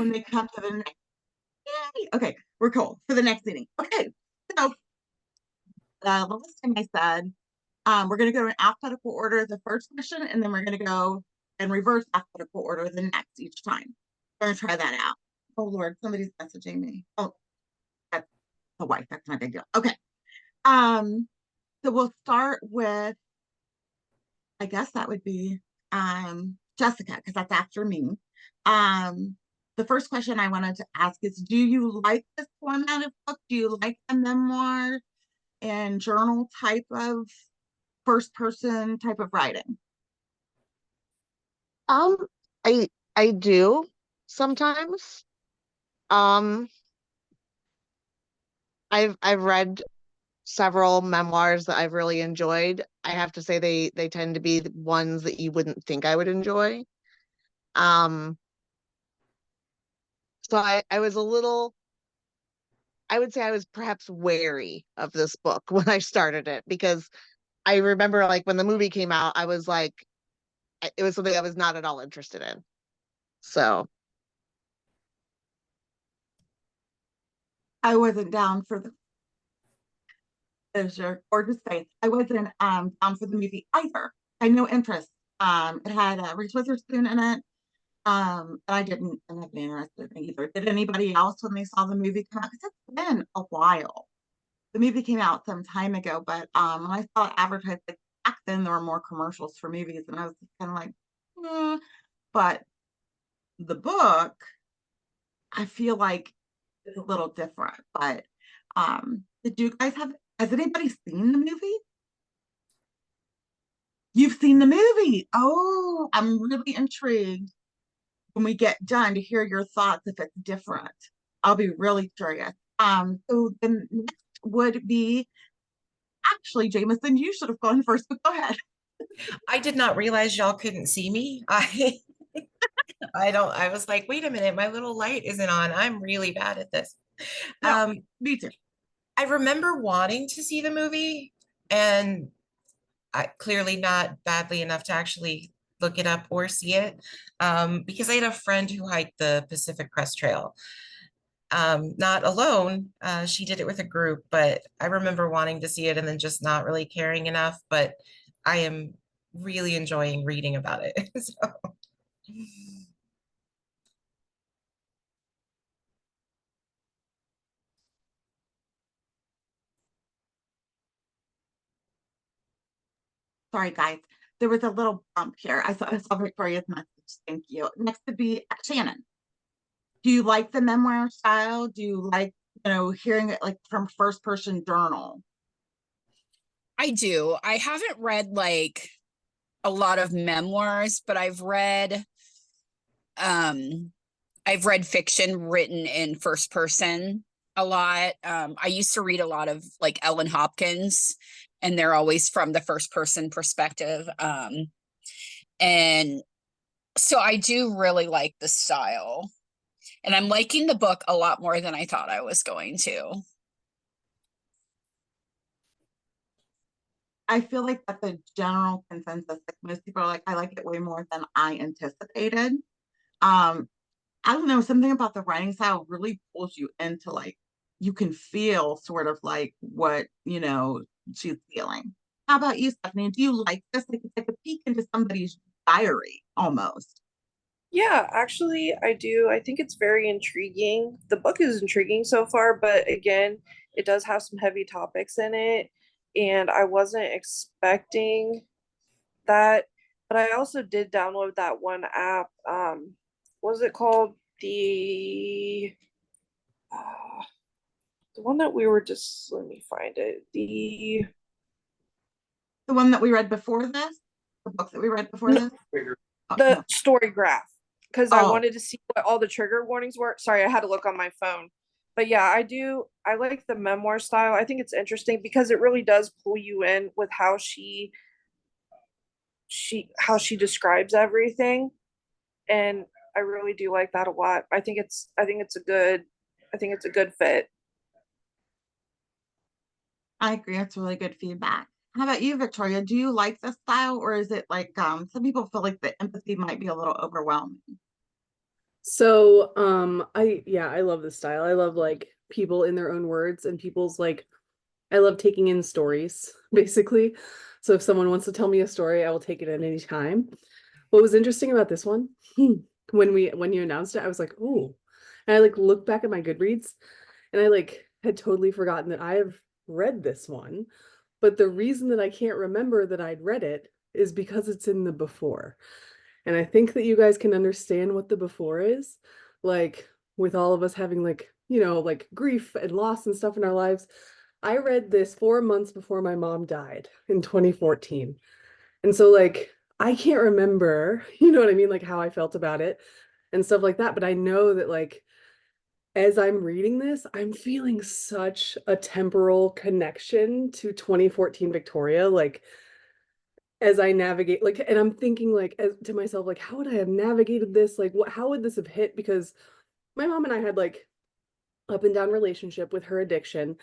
when they come to the next. Yay! Okay, we're cool for the next meeting. Okay, so the last time I said we're going to go in alphabetical order the first question, and then we're going to go in reverse alphabetical order the next each time. We're going to try that out. Oh Lord, somebody's messaging me. Oh, that's the wife. That's not a big deal. Okay. So we'll start with, I guess that would be Jessica, because that's after me. Um, the first question I wanted to ask is, do you like this format of book? Do you like the memoir and journal type of first person type of writing? Um, I do sometimes. Um, I've read several memoirs that I've really enjoyed. I have to say they tend to be the ones that you wouldn't think I would enjoy. Um, so I was a little, I would say I was perhaps wary of this book when I started it because I remember like when the movie came out, I was like, it was something I was not at all interested in. So I wasn't down for the There's your gorgeous face. I wasn't down for the movie either. I had no interest. It had Reese Witherspoon in it. And I didn't end up being interested in it either. Did anybody else when they saw the movie come out? Because it's been a while. The movie came out some time ago, but when I saw it advertised, like back then there were more commercials for movies, and I was kind of like, eh. But the book, I feel like it's a little different. But did you guys have? Has anybody seen the movie? You've seen the movie. Oh, I'm really intrigued when we get done to hear your thoughts if it's different. I'll be really curious. So the next would be actually Jameson, you should have gone first, but go ahead. I did not realize y'all couldn't see me. I was like, wait a minute, my little light isn't on. I'm really bad at this. No, Um, me too. I remember wanting to see the movie and I clearly not badly enough to actually look it up or see it. Because I had a friend who hiked the Pacific Crest Trail. Not alone. She did it with a group, but I remember wanting to see it and then just not really caring enough. But I am really enjoying reading about it. So. Sorry, guys. There was a little bump here. I saw Victoria's message. Thank you. Next would be Shannon. Do you like the memoir style? Do you like, hearing it like from first person journal? I do. I haven't read like a lot of memoirs, but um I've read fiction written in first person a lot. I used to read a lot of like Ellen Hopkins, and they're always from the first person perspective. And so I do really like the style. And I'm liking the book a lot more than I thought I was going to. I feel like that's a general consensus. Like most people are like, I like it way more than I anticipated. Um, I don't know, something about the writing style really pulls you into like you can feel sort of like what she's feeling. How about you, Stephanie? Do you like this? Like it's like a peek into somebody's diary almost. Yeah, actually, I do. I think it's very intriguing. The book is intriguing so far, but again, it does have some heavy topics in it, and I wasn't expecting that. But I also did download that one app. What was it called? Uh, the one that we were just, let me find it. The one that we read before this, the book that we read before this. Oh, The no. story graph, because I Oh, wanted to see what all the trigger warnings were. Sorry, I had to look on my phone. But yeah, I do. I like the memoir style. I think it's interesting because it really does pull you in with how she describes everything, and I really do like that a lot. I think it's a good fit. I agree. It's really good feedback. How about you, Victoria? Do you like the style, or is it like some people feel like the empathy might be a little overwhelming? So, I love this style. I love like people in their own words and people's like I love taking in stories, basically. So if someone wants to tell me a story, I will take it at any time. What was interesting about this one, when you announced it, I was like, "Oh." And I like looked back at my Goodreads and I like had totally forgotten that I have read this one. But the reason that I can't remember that I'd read it is because it's in the before. And I think that you guys can understand what the before is. Like with all of us having like, like grief and loss and stuff in our lives. I read this 4 months before my mom died in 2014. And so like I can't remember, you know what I mean, like how I felt about it and stuff like that. But I know that like as I'm reading this, I'm feeling such a temporal connection to 2014 Victoria. Like as I navigate, like, and I'm thinking like to myself, like, how would I have navigated this? Like, how would this have hit? Because my mom and I had like up and down relationship with her addiction.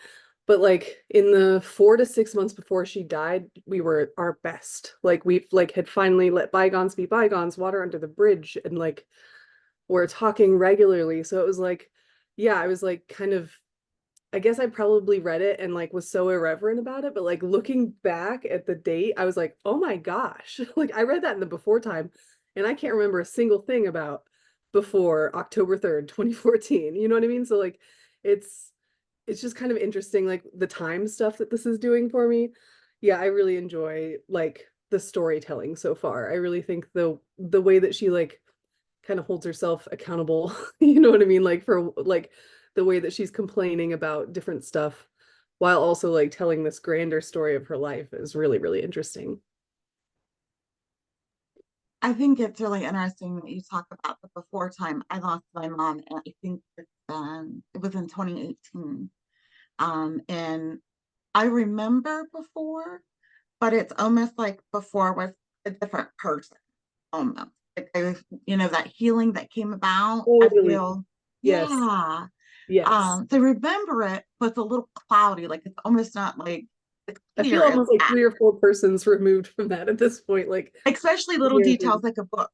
But like in the 4 to 6 months before she died, we were our best. Like we like had finally let bygones be bygones, water under the bridge, and like we're talking regularly. So it was like, yeah, I was like kind of I guess I probably read it and like was so irreverent about it, but like looking back at the date, I was like, oh my gosh. Like I read that in the before time and I can't remember a single thing about before October 3rd, 2014. You know what I mean? So like it's it's just kind of interesting like the time stuff that this is doing for me. Yeah, I really enjoy like the storytelling so far. I really think the way that she like kind of holds herself accountable, you know what I mean? Like for like the way that she's complaining about different stuff while also like telling this grander story of her life is really, really interesting. I think it's really interesting that you talk about the before time. I lost my mom, and I think it was in 2018. And I remember before, but it's almost like before was a different person, almost. Like that healing that came about. I Totally. feel, Yes. yeah. Yes. To remember it, but it's a little cloudy. Like it's almost not like it's I feel clear as almost like that. 3 or 4 persons removed from that at this point. Like, Especially little years details in. like a book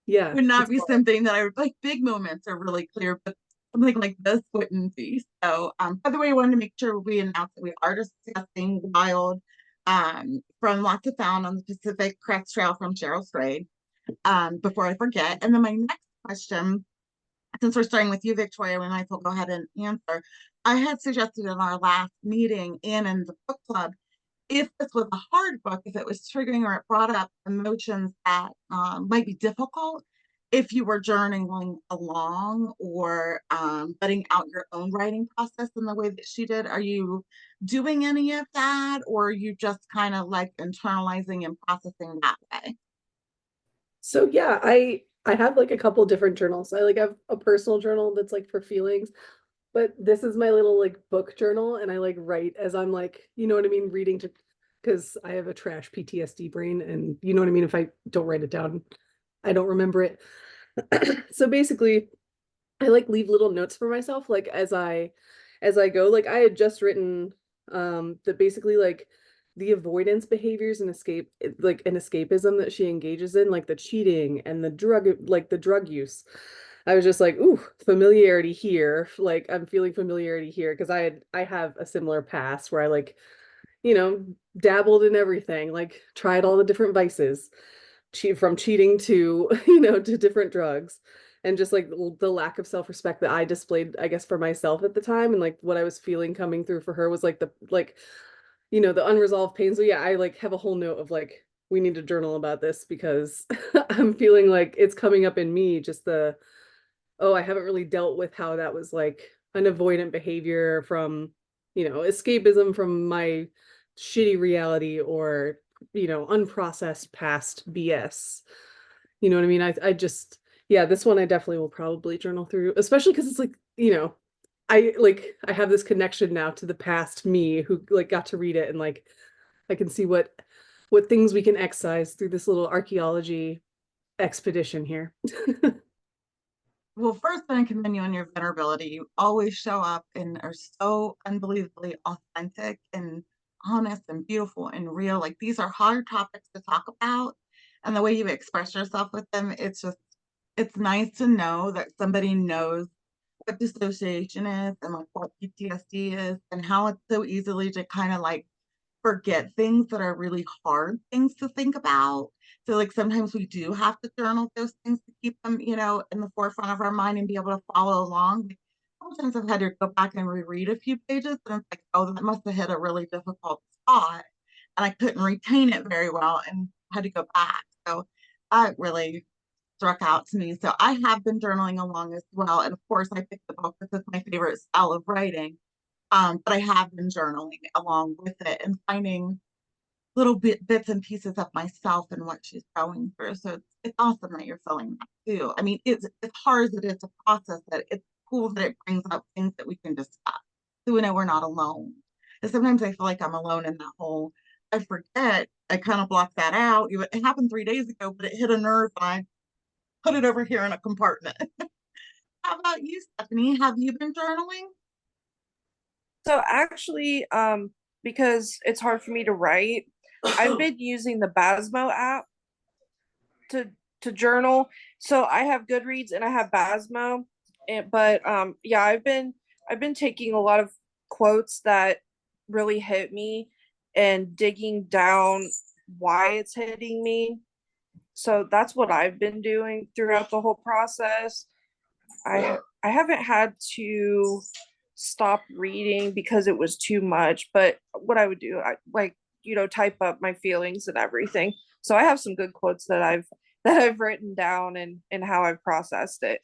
Yeah, would not it's be wild. something that I would like. Big moments are really clear, but something like this wouldn't be. So, by the way, I wanted to make sure we announce that we are discussing Wild from Lost and Found on the Pacific Crest Trail from Cheryl Strayed. Before I forget. And then my next question, since we're starting with you, Victoria, we might as well go ahead and answer. I had suggested in our last meeting and in the book club, if this was a hard book, if it was triggering or it brought up emotions that might be difficult, if you were journaling along or letting out your own writing process in the way that she did, are you doing any of that, or are you just kind of like internalizing and processing that way? So yeah, I have like a couple different journals. I like have a personal journal that's like for feelings, but this is my little like book journal and I like write as I'm like, you know what I mean, reading to because I have a trash PTSD brain and you know what I mean, if I don't write it down, I don't remember it. So basically, I like leave little notes for myself like as I go. Like I had just written that basically like the avoidance behaviors and like an escapism that she engages in, like the cheating and the drug use. I was just like, ooh, familiarity here. Like I'm feeling familiarity here because I have a similar past where I like, dabbled in everything, like tried all the different vices from cheating to to different drugs and just like the lack of self-respect that I displayed I guess for myself at the time and like what I was feeling coming through for her was like the unresolved pain. So yeah, I like have a whole note of like we need to journal about this because I'm feeling like it's coming up in me just I haven't really dealt with how that was like an avoidant behavior from escapism from my shitty reality or unprocessed past BS. You know what I mean? I just yeah, this one I definitely will probably journal through, especially because it's like, I have this connection now to the past me who like got to read it and like I can see what things we can excise through this little archaeology expedition here. Well, first, I commend you on your vulnerability. You always show up and are so unbelievably authentic and honest and beautiful and real. Like these are hard topics to talk about, and the way you express yourself with them, it's just it's nice to know that somebody knows what dissociation is and like what PTSD is and how it's so easily to kind of like forget things that are really hard things to think about. So like sometimes we do have to journal those things to keep them, in the forefront of our mind and be able to follow along. Like, sometimes I've had to go back and reread a few pages and it's like, oh, that must have hit a really difficult spot. And I couldn't retain it very well and had to go back. So that really struck out to me. So I have been journaling along as well. And of course, I picked the book because it's my favorite style of writing. But I have been journaling along with it and finding little bits and pieces of myself and what she's going through. So it's awesome that you're feeling that too. I mean, it's hard as it is to process it. It's cool that it brings up things that we can discuss. So we know we're not alone. And sometimes I feel like I'm alone in that whole, I forget, I kind of block that out. It happened 3 days ago, but it hit a nerve and I put it over here in a compartment. How about you, Stephanie? Have you been journaling? So actually, because it's hard for me to write, I've been using the Basmo app to journal. So I have Goodreads and I have Basmo, but yeah, I've been taking a lot of quotes that really hit me and digging down why it's hitting me. So that's what I've been doing throughout the whole process. I haven't had to stop reading because it was too much, but what I would do, I like, type up my feelings and everything. So I have some good quotes that I've written down and how I've processed it.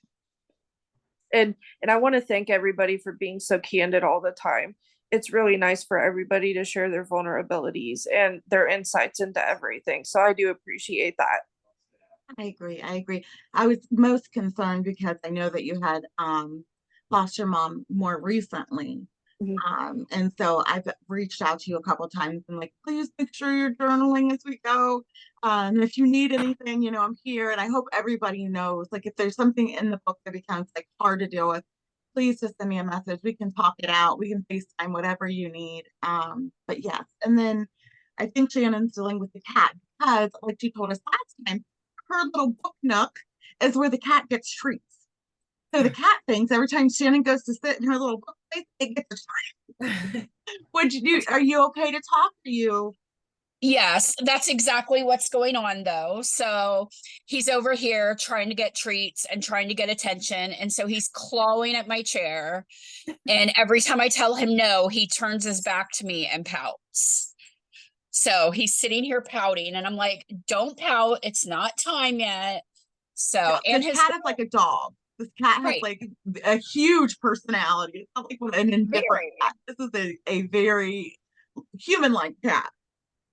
And I want to thank everybody for being so candid all the time. It's really nice for everybody to share their vulnerabilities and their insights into everything. So I do appreciate that. I agree. I agree. I was most concerned because I know that you had lost your mom more recently. Mhm. And so I've reached out to you a couple of times and like, please make sure you're journaling as we go. If you need anything, I'm here. And I hope everybody knows, like, if there's something in the book that becomes like hard to deal with, please just send me a message. We can talk it out. We can FaceTime, whatever you need. But yes. And then I think Shannon's dealing with the cat because, like she told us last time, her little book nook is where the cat gets treats. So the cat thinks every time Shannon goes to sit in her little bookplace, it gets a treat. Would you do? Are you okay to talk to you? Yes, that's exactly what's going on though. So he's over here trying to get treats and trying to get attention. And so he's clawing at my chair. And every time I tell him no, he turns his back to me and pouts. So he's sitting here pouting, and I'm like, don't pout. It's not time yet. So, Yeah, and this his cat is like a dog. This cat has right, like a huge personality. It's not like an indifferent very. cat. This is a very human-like cat.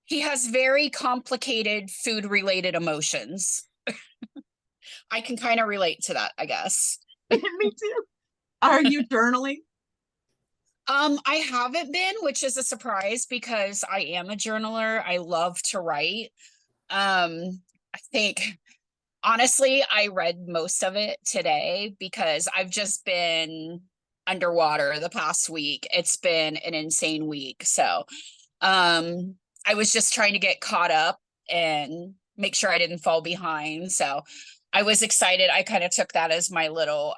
He has very complicated food related emotions. I can kind of relate to that, I guess. Me too. Are you journaling? I haven't been, which is a surprise because I am a journaler. I love to write. I think honestly, I read most of it today because I've just been underwater the past week. It's been an insane week. So, I was just trying to get caught up and make sure I didn't fall behind. So, I was excited. I kind of took that as my little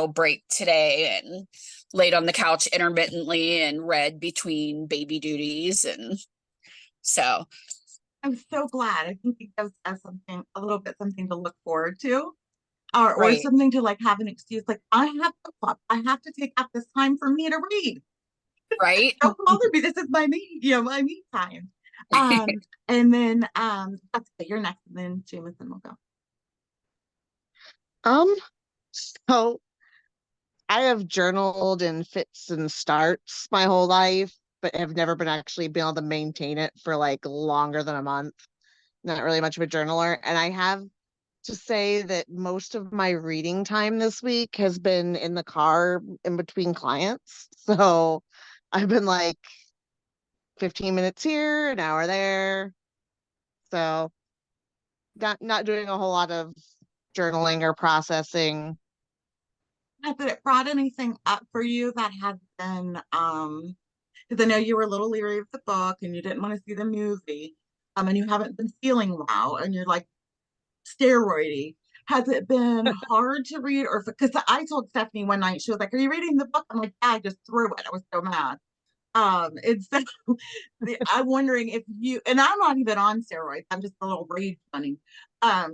break today and laid on the couch intermittently and read between baby duties. And so, I'm so glad. I think it gives us something, a little bit something to look forward to, or right. something to like have an excuse. Like I have to fuck. I have to take out this time for me to read. Right. Don't bother me. This is my me, my me time. And then that's okay. You're next, and then Jameson will go. Um, so I have journaled in fits and starts my whole life, but have never been actually been able to maintain it for like longer than a month. Not really much of a journaler. And I have to say that most of my reading time this week has been in the car in between clients. So I've been like 15 minutes here, an hour there. So not doing a whole lot of journaling or processing. Has it brought anything up for you that has been because I know you were a little leery of the book and you didn't want to see the movie, and you haven't been feeling well, and you're like steroidy. Has it been hard to read, or because I told Stephanie one night, she was like, "Are you reading the book?" I'm like, "Yeah, I just threw it. I was so mad." It's I'm wondering if you, and I'm not even on steroids. I'm just a little rage bunny. Has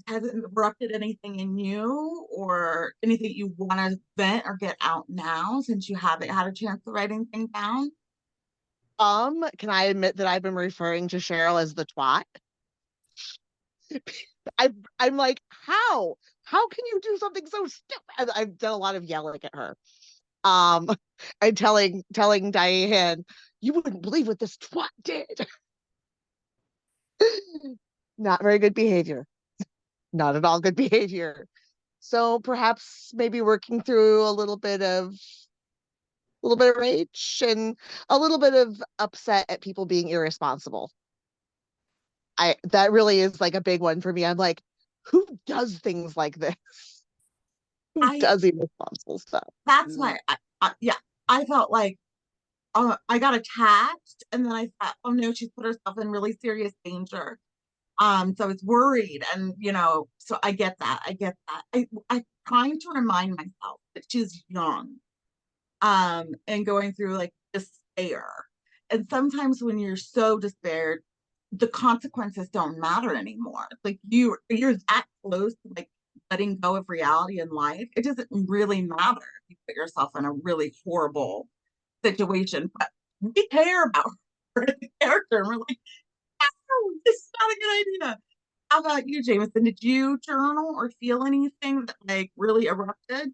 it erupted anything in you, or anything you want to vent or get out now, since you haven't had a chance to write anything down? Can I admit that I've been referring to Cheryl as the twat? I'm like, how? How can you do something so stupid? I've done a lot of yelling at her. Um, I'm telling Diane, you wouldn't believe what this twat did. Not very good behavior. Not at all good behavior. So perhaps maybe working through a little bit of rage and a little bit of upset at people being irresponsible. That really is like a big one for me. I'm like, who does things like this? Who I does irresponsible stuff? That's why yeah, I felt like I got attached, and then I thought, oh no, she's put herself in really serious danger. So I was worried, and so I get that. I get that. I'm trying to remind myself that she's young, and going through like despair. And sometimes when you're so despaired, the consequences don't matter anymore. Like you're that close to like letting go of reality in life. It doesn't really matter if you put yourself in a really horrible situation. But we care about her as a character, and we're like, oh, this is not a good idea. How about you, Jameson? Did you journal or feel anything that like really erupted?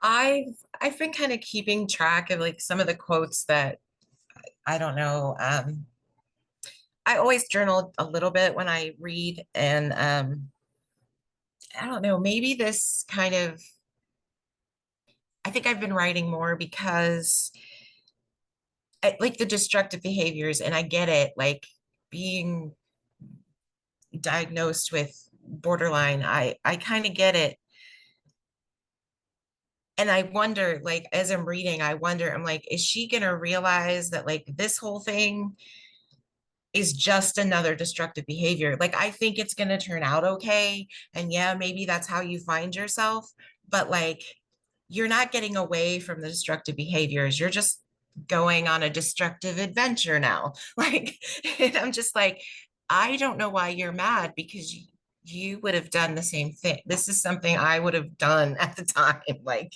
I've been kind of keeping track of like some of the quotes that I don't know. I always journal a little bit when I read, and I don't know, maybe this kind of, I think I've been writing more because I like the destructive behaviors, and I get it, like being diagnosed with borderline, I kind of get it. And I wonder, like, as I'm reading, I wonder, I'm like, is she gonna realize that like this whole thing is just another destructive behavior? Like, I think it's gonna turn out okay. And yeah, maybe that's how you find yourself, but like you're not getting away from the destructive behaviors. You're just going on a destructive adventure now. Like, and I'm just like, I don't know why you're mad, because you would have done the same thing. This is something I would have done at the time. Like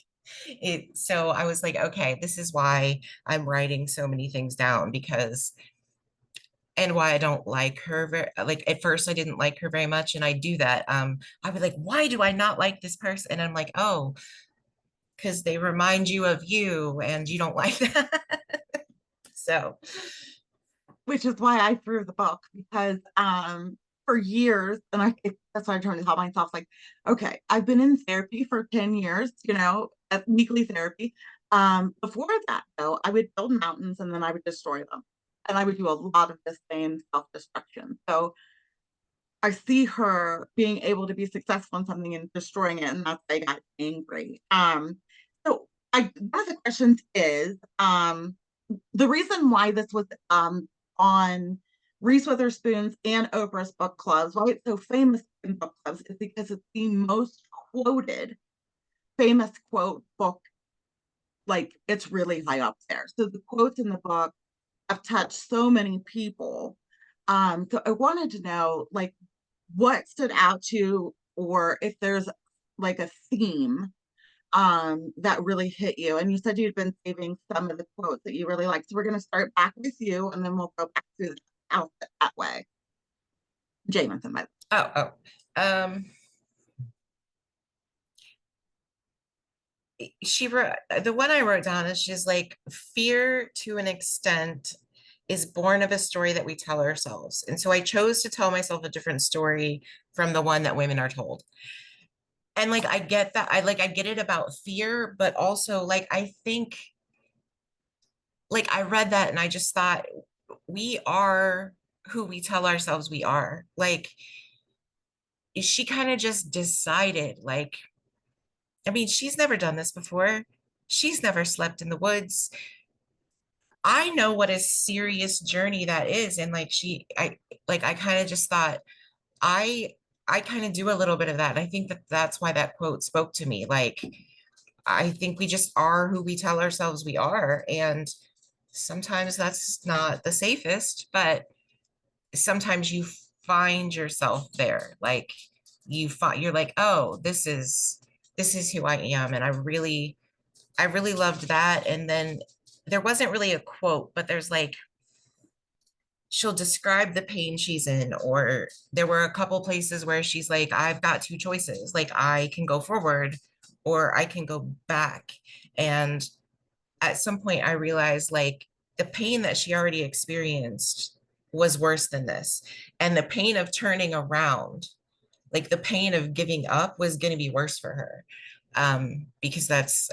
it, so I was like, okay, this is why I'm writing so many things down, because and why I don't like her very, like at first I didn't like her very much, and I do that. I was like, why do I not like this person? And I'm like, oh, because they remind you of you and you don't like that. So, Which is why I threw the book, because for years, and that's why I trying to tell myself, like, okay, I've been in therapy for 10 years, at weekly therapy. Before that though, I would build mountains and then I would destroy them. And I would do a lot of the same self-destruction. So I see her being able to be successful in something and destroying it, and that's why I got angry. So one of the questions is, the reason why this was on Reese Witherspoon's and Oprah's book clubs, why it's so famous in book clubs, is because it's the most quoted famous quote book. Like it's really high up there. So the quotes in the book have touched so many people. So I wanted to know, like, what stood out to you, or if there's like a theme that really hit you. And you said you'd been saving some of the quotes that you really liked. So we're going to start back with you, and then we'll go back through the outfit that way. Jameson, by oh, um, she wrote, the one I wrote down is she's like, fear to an extent is born of a story that we tell ourselves. And so I chose to tell myself a different story from the one that women are told. And like I get that. I get it about fear, but also like I think like I read that and I just thought we are who we tell ourselves we are. Like she kind of just decided, like, I mean, she's never done this before. She's never slept in the woods. I know what a serious journey that is. And like I kind of just thought, I I kind of do a little bit of that. And I think that that's why that quote spoke to me. Like, I think we just are who we tell ourselves we are. And sometimes that's not the safest, but sometimes you find yourself there. Like you're like, oh, this is who I am. And I really loved that. And then there wasn't really a quote, but there's like, she'll describe the pain she's in, or there were a couple places where she's like, I've got two choices. Like I can go forward or I can go back. And at some point I realized like the pain that she already experienced was worse than this. And the pain of turning around, like the pain of giving up was going to be worse for her. Because that's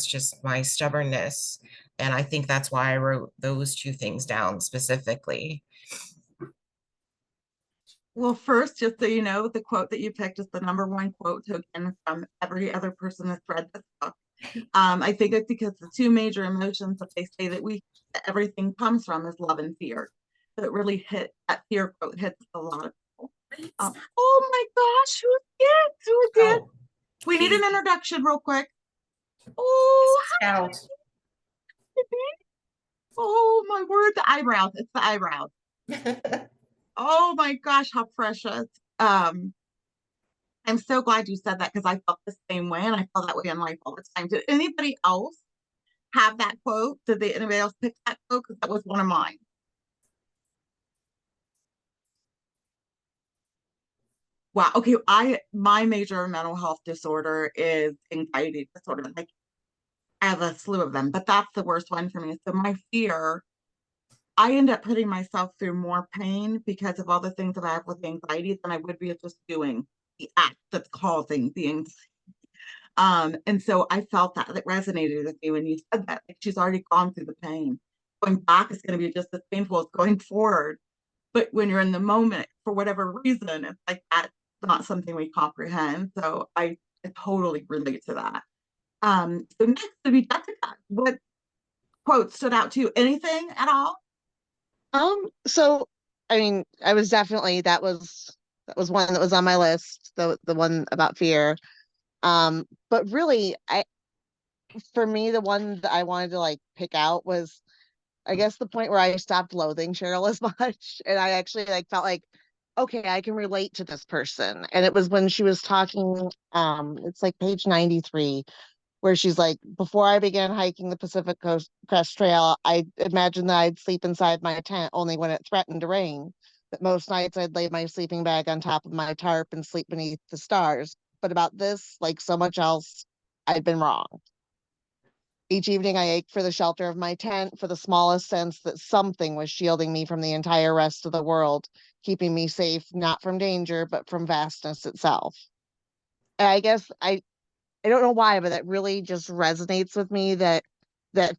just my stubbornness. And I think that's why I wrote those two things down specifically. Well, first, just so you know, the quote that you picked is the number one quote token from every other person that's read this book. I think it's because the two major emotions that they say that everything comes from is love and fear. So it really that fear quote hits a lot of people. Oh my gosh, who's it? Who's it? Oh, We need an introduction real quick. Oh, hi. Oh my word, the eyebrows. It's the eyebrows. Oh my gosh, how precious. Um, I'm so glad you said that because I felt the same way and I feel that way in life all the time. Did anybody else have that quote? Anybody else pick that quote? Because that was one of mine. Wow. Okay. My major mental health disorder is anxiety disorder. Like I have a slew of them, but that's the worst one for me. So my fear, I end up putting myself through more pain because of all the things that I have with anxiety than I would be just doing the act that's causing the anxiety. And so I felt that resonated with me when you said that. Like she's already gone through the pain. Going back is going to be just as painful as going forward. But when you're in the moment, for whatever reason, it's like that's not something we comprehend. So I totally relate to that. So next would be Jessica. What quote stood out to you? Anything at all? So I mean, I was definitely that was one that was on my list, the one about fear. But really, for me, the one that I wanted to like pick out was, I guess, the point where I stopped loathing Cheryl as much, and I actually like felt like, okay, I can relate to this person. And it was when she was talking, it's like page 93, where she's like, before I began hiking the Pacific Coast Crest Trail, I imagined that I'd sleep inside my tent only when it threatened to rain. That most nights I'd lay my sleeping bag on top of my tarp and sleep beneath the stars. But about this, like so much else, I'd been wrong. Each evening I ached for the shelter of my tent, for the smallest sense that something was shielding me from the entire rest of the world, keeping me safe, not from danger, but from vastness itself. And I don't know why, but that really just resonates with me, that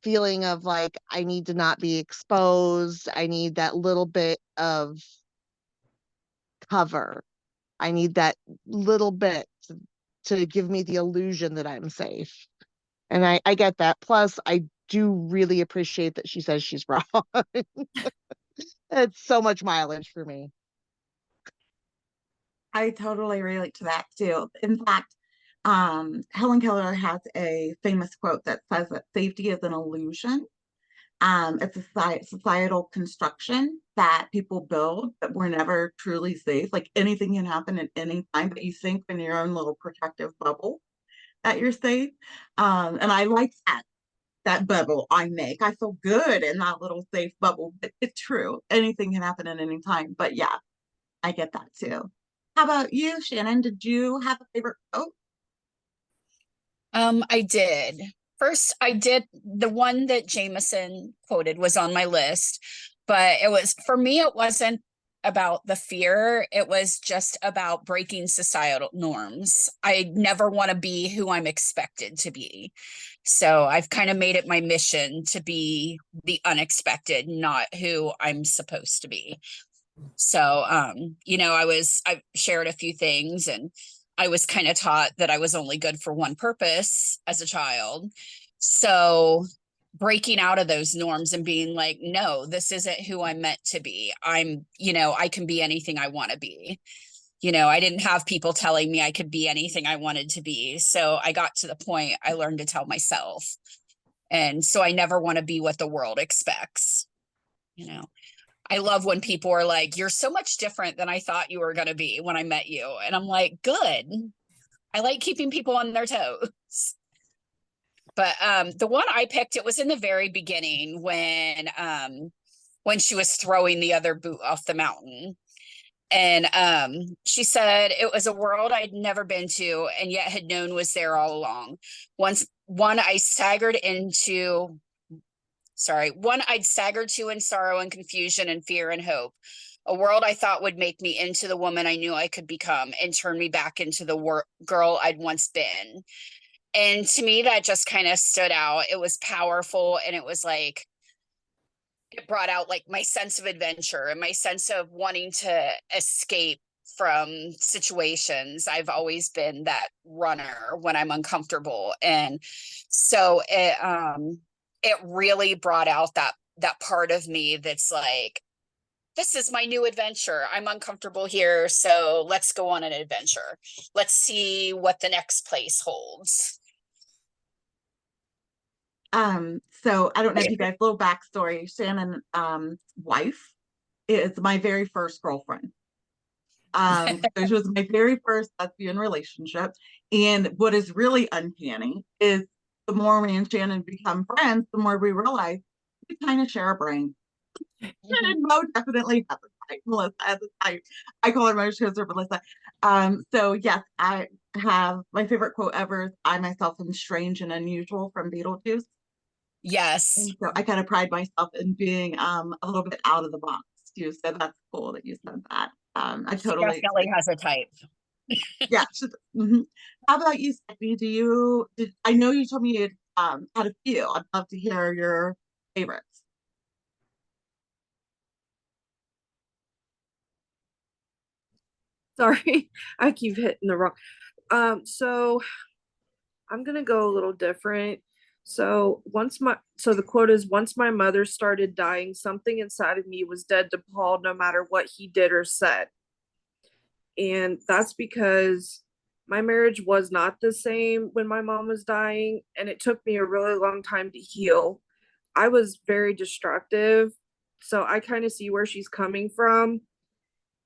feeling of like I need to not be exposed. I need that little bit of cover. I need that little bit to give me the illusion that I'm safe. And I get that. Plus, I do really appreciate that she says she's wrong. It's so much mileage for me. I totally relate to that too. In fact, Helen Keller has a famous quote that says that safety is an illusion. It's a societal construction that people build, but we're never truly safe. Like anything can happen at any time, but you think in your own little protective bubble that you're safe. And I like that bubble I make. I feel good in that little safe bubble. But it's true. Anything can happen at any time. But yeah, I get that too. How about you, Shannon? Did you have a favorite quote? I did. First, I did the one that Jameson quoted was on my list, but it was for me, it wasn't about the fear. It was just about breaking societal norms. I never want to be who I'm expected to be. So I've kind of made it my mission to be the unexpected, not who I'm supposed to be. So, I shared a few things and I was kind of taught that I was only good for one purpose as a child. So, breaking out of those norms and being like, no, this isn't who I'm meant to be. I can be anything I want to be. You know, I didn't have people telling me I could be anything I wanted to be. So I got to the point I learned to tell myself. And so I never want to be what the world expects. You know, I love when people are like, you're so much different than I thought you were going to be when I met you. And I'm like, good. I like keeping people on their toes. But the one I picked, it was in the very beginning when she was throwing the other boot off the mountain. And she said it was a world I'd never been to and yet had known was there all along. One I'd staggered to in sorrow and confusion and fear and hope. A world I thought would make me into the woman I knew I could become and turn me back into the girl I'd once been. And to me, that just kind of stood out. It was powerful, and it was like, it brought out like my sense of adventure and my sense of wanting to escape from situations. I've always been that runner when I'm uncomfortable. And so it really brought out that part of me that's like, this is my new adventure. I'm uncomfortable here, so let's go on an adventure. Let's see what the next place holds. So I don't know if you guys, little backstory, Shannon, wife is my very first girlfriend. So she was my very first lesbian relationship. And what is really uncanny is the more me and Shannon become friends, the more we realize we kind of share a brain. And Mo definitely has a type. Melissa has a type. I call her Mo, she goes, Melissa. So yes, I have my favorite quote ever is, I myself am strange and unusual from Beetlejuice. Yes. And so I kind of pride myself in being a little bit out of the box too. So that's cool that you said that. I She totally definitely has a type. yeah. How about you, Stephanie? I know you told me you had a few. I'd love to hear your favorites. Sorry, I keep hitting the wrong. So I'm gonna go a little different. So the quote is, once my mother started dying, something inside of me was dead to Paul, no matter what he did or said. And that's because my marriage was not the same when my mom was dying, and it took me a really long time to heal. I was very destructive, so I kind of see where she's coming from,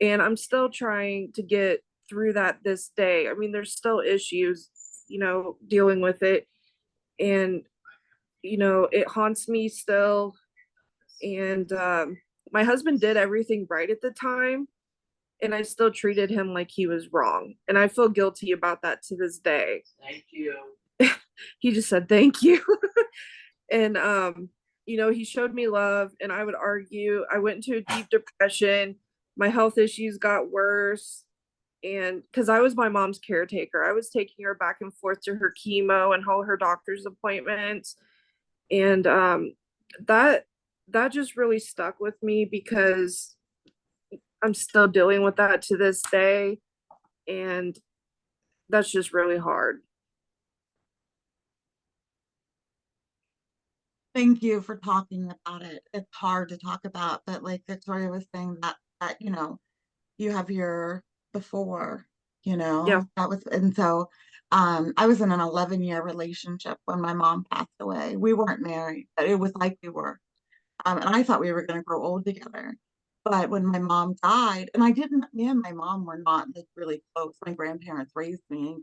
and I'm still trying to get through that this day. I mean, there's still issues, dealing with it, and it haunts me still. And my husband did everything right at the time, and I still treated him like he was wrong. And I feel guilty about that to this day. Thank you. He just said thank you. And he showed me love, and I would argue. I went into a deep depression. My health issues got worse. And because I was my mom's caretaker, I was taking her back and forth to her chemo and all her doctor's appointments. And that just really stuck with me because I'm still dealing with that to this day, and that's just really hard. Thank you for talking about it. It's hard to talk about, but like Victoria was saying that you have your before, Yeah. that was, and so I was in an 11-year relationship when my mom passed away. We weren't married, but it was like we were. And I thought we were going to grow old together. But when my mom died, and me and my mom were not like really close. My grandparents raised me,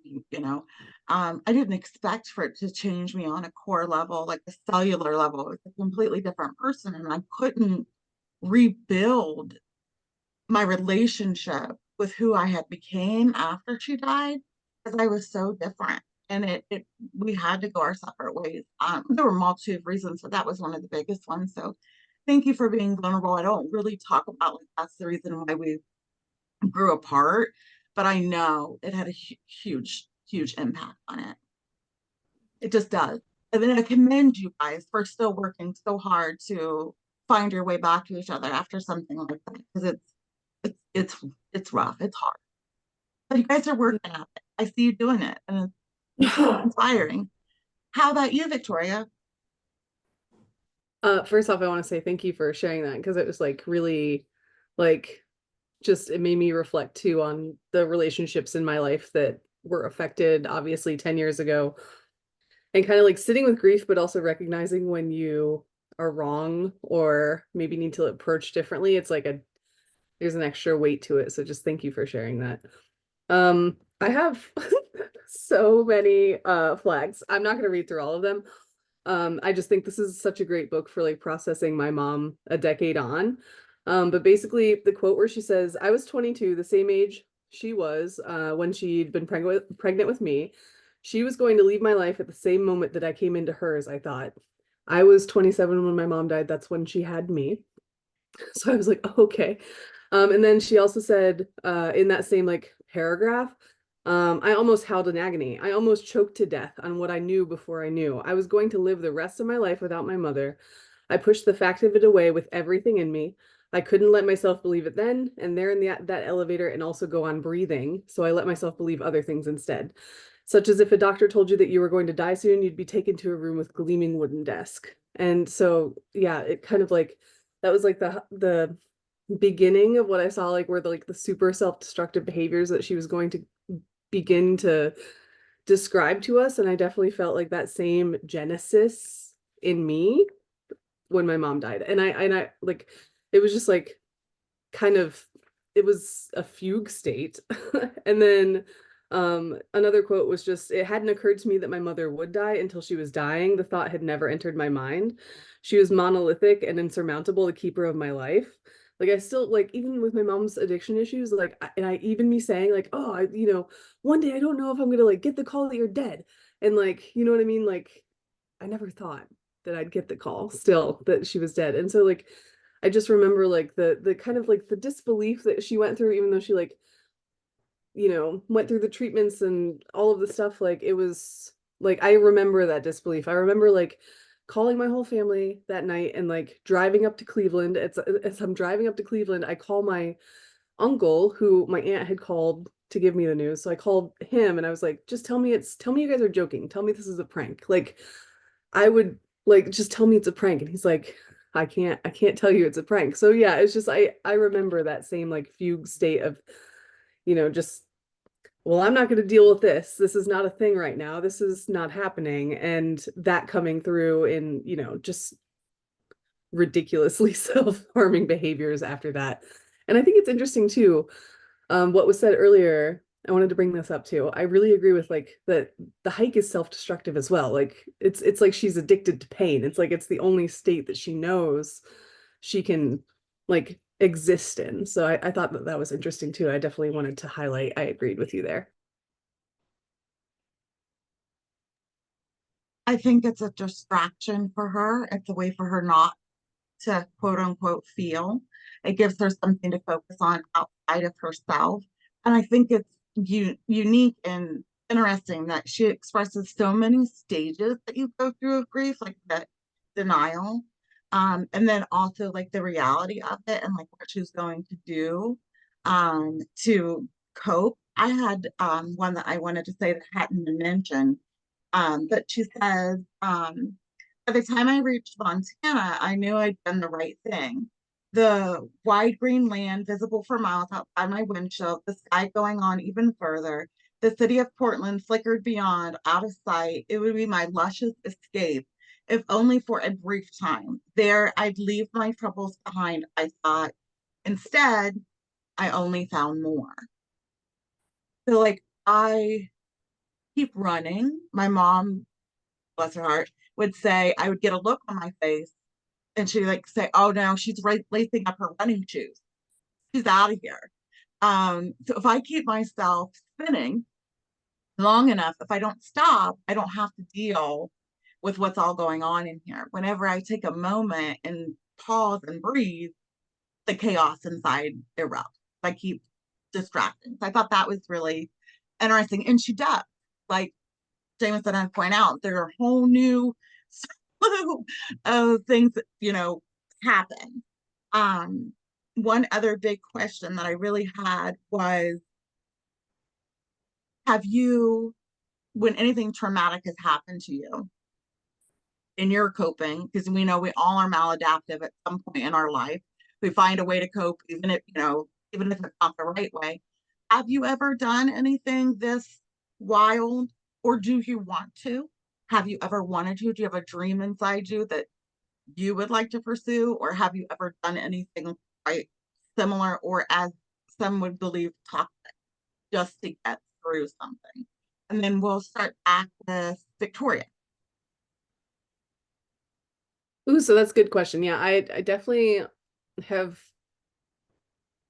I didn't expect for it to change me on a core level, like a cellular level. It's a completely different person. And I couldn't rebuild my relationship with who I had became after she died because I was so different. And we had to go our separate ways. There were multitude of reasons, but that was one of the biggest ones. So thank you for being vulnerable. I don't really talk about like that's the reason why we grew apart, but I know it had a huge, huge impact on it. It just does. And then I commend you guys for still working so hard to find your way back to each other after something like that because it's rough. It's hard. But you guys are working at it. I see you doing it, and it's inspiring. How about you, Victoria? First off, I want to say thank you for sharing that because it was like really like just it made me reflect too on the relationships in my life that were affected obviously 10 years ago, and kind of like sitting with grief, but also recognizing when you are wrong or maybe need to approach differently. It's like there's an extra weight to it. So just thank you for sharing that. I have so many flags. I'm not going to read through all of them. I just think this is such a great book for like processing my mom a decade on. But basically the quote where she says, I was 22, the same age she was when she'd been pregnant with me. She was going to leave my life at the same moment that I came into hers, I thought. I was 27 when my mom died. That's when she had me. So I was like, oh, okay. And then she also said in that same like paragraph, I almost howled in agony. I almost choked to death on what I knew before I knew. I was going to live the rest of my life without my mother. I pushed the fact of it away with everything in me. I couldn't let myself believe it then and there in that elevator and also go on breathing. So I let myself believe other things instead. Such as if a doctor told you that you were going to die soon, you'd be taken to a room with gleaming wooden desk. And so, yeah, it kind of like, that was like the beginning of what I saw, like where the super self-destructive behaviors that she was going to begin to describe to us. And I definitely felt like that same genesis in me when my mom died. And I like, it was just like kind of, it was a fugue state. And then another quote was just, it hadn't occurred to me that my mother would die until she was dying. The thought had never entered my mind. She was monolithic and insurmountable, the keeper of my life. Like I still like, even with my mom's addiction issues, like, and I even me saying like, oh, one day I don't know if I'm gonna like get the call that you're dead. And like, you know what I mean? Like, I never thought that I'd get the call still that she was dead. And so like, I just remember like the kind of like the disbelief that she went through, even though she like, went through the treatments and all of the stuff. Like it was like, I remember that disbelief. I remember like calling my whole family that night and like driving up to Cleveland. As I'm driving up to Cleveland, I call my uncle who my aunt had called to give me the news. So I called him and I was like, just tell me you guys are joking. Tell me this is a prank. Like I would like, just tell me it's a prank. And he's like, I can't tell you it's a prank. So yeah, it's just, I remember that same like fugue state of, just, well, I'm not going to deal with this. This is not a thing right now. This is not happening. And that coming through in, just ridiculously self-harming behaviors after that. And I think it's interesting too, what was said earlier. I wanted to bring this up too. I really agree with like that the hike is self-destructive as well. Like it's like she's addicted to pain. It's like it's the only state that she knows she can like exist in. So I thought that was interesting too. I definitely wanted to highlight. I agreed with you there. I think it's a distraction for her. It's a way for her not to quote unquote feel. It gives her something to focus on outside of herself. And I think it's unique and interesting that she expresses so many stages that you go through of grief, like that denial. And then also like the reality of it and like what she's going to do to cope. I had one that I wanted to say that hadn't been mentioned. But she says, by the time I reached Montana, I knew I'd done the right thing. The wide green land visible for miles outside my windshield, the sky going on even further, the city of Portland flickered beyond, out of sight. It would be my luscious escape, if only for a brief time. There, I'd leave my troubles behind, I thought. Instead, I only found more. So, like, I keep running. My mom, bless her heart, would say, I would get a look on my face and she'd like say, oh no, she's right lacing up her running shoes. She's out of here. So if I keep myself spinning long enough, if I don't stop, I don't have to deal with what's all going on in here. Whenever I take a moment and pause and breathe, the chaos inside erupts. I keep distracting. So I thought that was really interesting. And she does. Like Jameson and point out, there are a whole new slew of things that, happen. One other big question that I really had was, have you, when anything traumatic has happened to you in your coping, because we know we all are maladaptive at some point in our life, we find a way to cope, even if, even if it's not the right way. Have you ever done anything this wild, or do you want to? Have you ever wanted to? Do you have a dream inside you that you would like to pursue, or have you ever done anything quite similar, or as some would believe, toxic, just to get through something? And then we'll start back with Victoria. Ooh, so that's a good question. Yeah, I definitely have